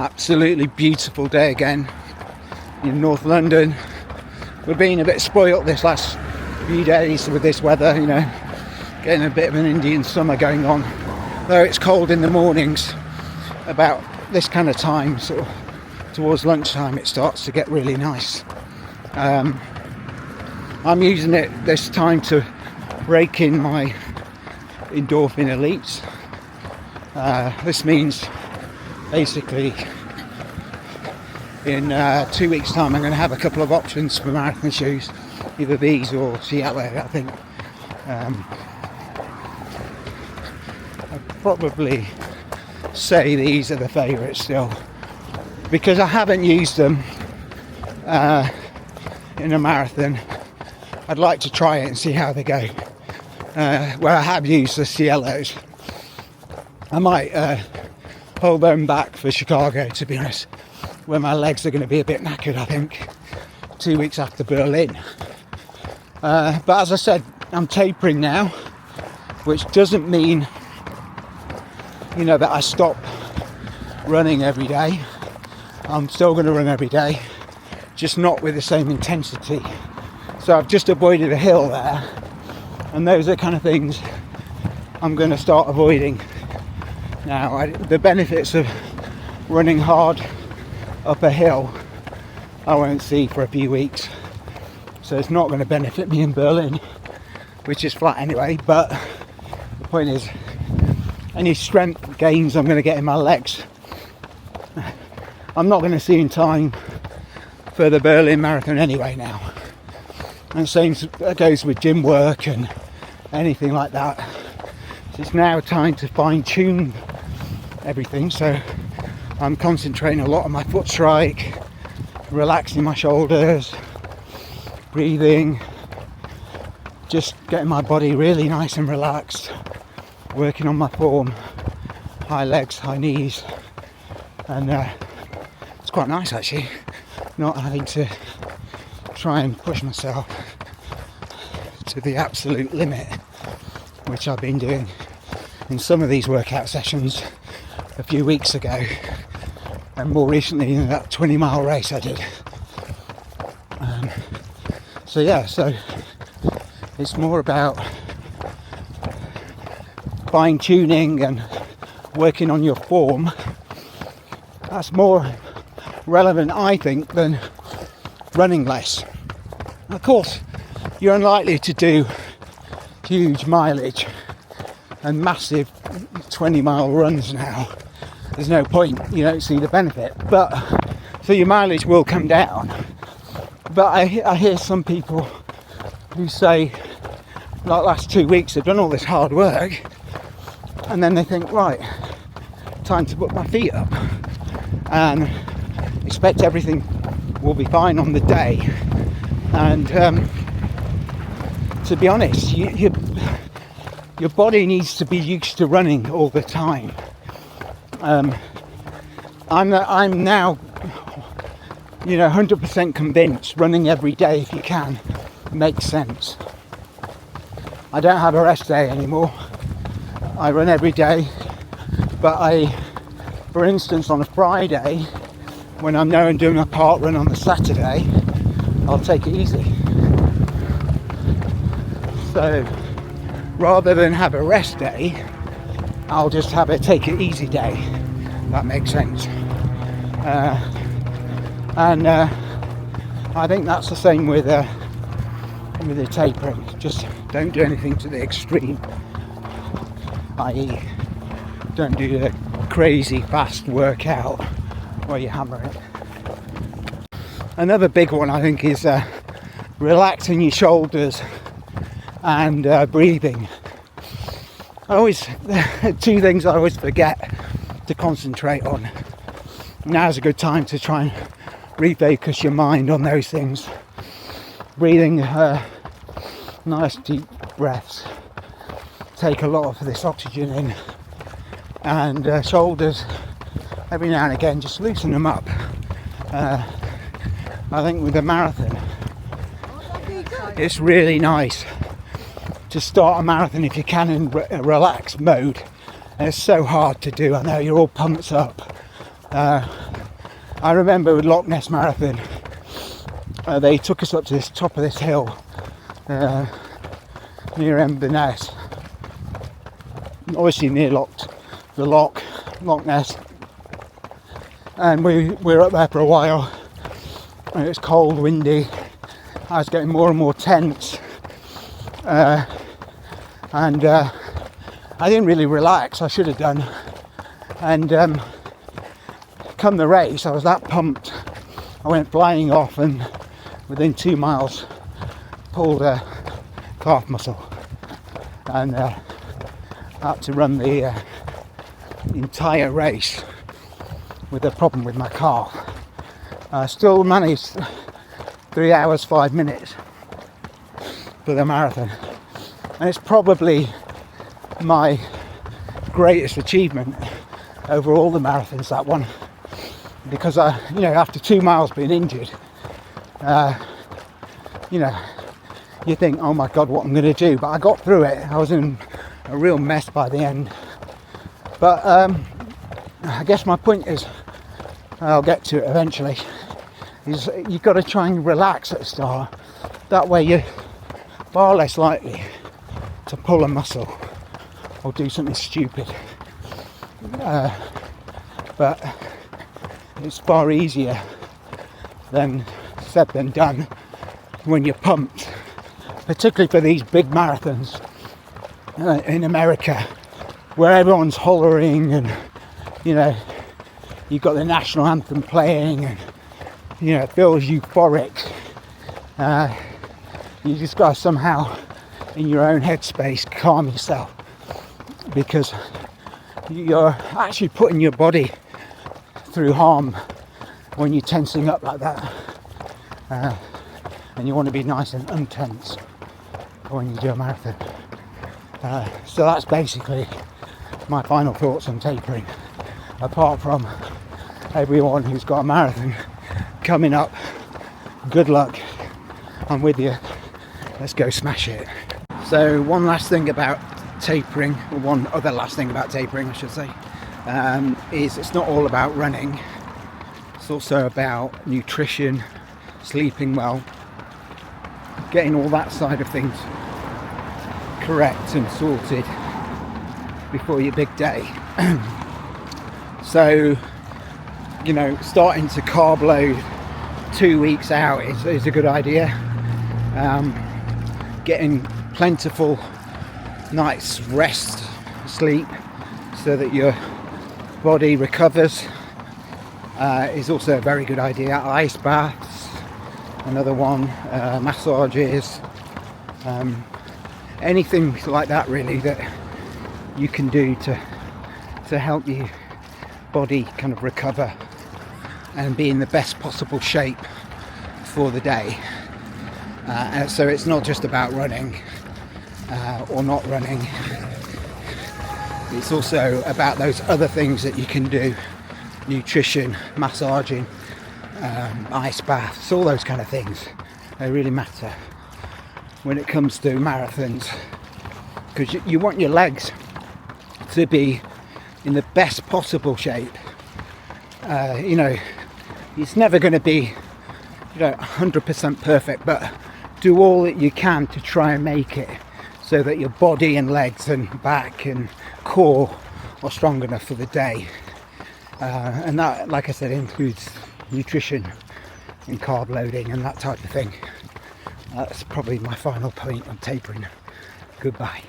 Absolutely beautiful day again in North London. We're being a bit spoilt this last few days with this weather, you know, getting a bit of an Indian summer going on. Though it's cold in the mornings, about this kind of time, sort of towards lunchtime, it starts to get really nice. I'm using it this time to rake in my endorphin elites. This means basically in 2 weeks time I'm going to have a couple of options for marathon shoes, either these or Cielo. I think I'd probably say these are the favourites still, because I haven't used them in a marathon. I'd like to try it and see how they go. Where I have used the Cielos, I might hold them back for Chicago, to be honest, where my legs are going to be a bit knackered, I think, 2 weeks after Berlin. But as I said, I'm tapering now, which doesn't mean, you know, that I stop running every day. I'm still going to run every day, just not with the same intensity. So I've just avoided a hill there, and those are kind of things I'm going to start avoiding now. The benefits of running hard up a hill I won't see for a few weeks, so it's not going to benefit me in Berlin, which is flat anyway. But the point is, any strength gains I'm going to get in my legs, I'm not going to see in time for the Berlin Marathon anyway now. And same goes with gym work and anything like that. So it's now time to fine tune everything. So I'm concentrating a lot on my foot strike, relaxing my shoulders, breathing, just getting my body really nice and relaxed, working on my form, high legs, high knees, and it's quite nice actually, not having to try and push myself to the absolute limit, which I've been doing in some of these workout sessions a few weeks ago, and more recently in that 20-mile race I did. So it's more about fine tuning and working on your form. That's more relevant, I think, than running less. Of course, you're unlikely to do huge mileage and massive 20-mile runs now. There's no point, you don't see the benefit. But so your mileage will come down. But I hear some people who say, like last 2 weeks, they've done all this hard work, and then they think, right, time to put my feet up and expect everything will be fine on the day. And to be honest, your body needs to be used to running all the time. I'm now, you know, 100% convinced running every day, if you can, makes sense. I don't have a rest day anymore. I run every day, but for instance, on a Friday, when I'm now doing a park run on the Saturday, I'll take it easy. So rather than have a rest day, I'll just have a take it easy day. That makes sense. And I think that's the same with the tapering. Just don't do anything to the extreme, i.e. don't do the crazy fast workout where you hammer it. Another big one, I think, is relaxing your shoulders and breathing. Two things I always forget to concentrate on. Now's a good time to try and refocus your mind on those things. Breathing nice deep breaths, take a lot of this oxygen in, and shoulders every now and again, just loosen them up. I think with a marathon, it's really nice to start a marathon if you can in a relaxed mode. And it's so hard to do. I know you're all pumped up, I remember with Loch Ness Marathon, they took us up to this top of this hill near Inverness, obviously near Loch Ness, and we were up there for a while, and it was cold, windy. I was getting more and more tense, and I didn't really relax. I should have done. And come the race, I was that pumped. I went flying off, and within 2 miles pulled a calf muscle, and had to run the entire race with a problem with my calf. I still managed 3 hours 5 minutes for the marathon, and it's probably my greatest achievement over all the marathons, that one, because after 2 miles being injured, you think, oh my god, what I'm going to do, but I got through it. I was in a real mess by the end, but I guess my point is, I'll get to it eventually, is you've got to try and relax at the start. That way you're far less likely to pull a muscle or do something stupid. But it's far easier than said than done when you're pumped, particularly for these big marathons in America, where everyone's hollering, and you've got the national anthem playing, and it feels euphoric. You just got to somehow, in your own headspace, calm yourself, because you're actually putting your body through harm when you're tensing up like that, and you want to be nice and untense when you do a marathon. So that's basically my final thoughts on tapering, apart from everyone who's got a marathon coming up, good luck, I'm with you, let's go smash it. So one last thing about tapering, or one other last thing about tapering I should say, is it's not all about running, it's also about nutrition, sleeping well, getting all that side of things correct and sorted before your big day. So starting to carb load 2 weeks out is a good idea. Getting plentiful night's rest, sleep, so that your body recovers, is also a very good idea. Ice baths, another one, massages, anything like that really that you can do to help your body kind of recover and be in the best possible shape for the day. So it's not just about running or not running, it's also about those other things that you can do: nutrition, massaging, ice baths, all those kind of things. They really matter when it comes to marathons, because you want your legs to be in the best possible shape. It's never going to be 100% perfect, but do all that you can to try and make it so that your body and legs and back and core are strong enough for the day. And that, like I said, includes nutrition and carb loading and that type of thing. That's probably my final point on tapering. Goodbye.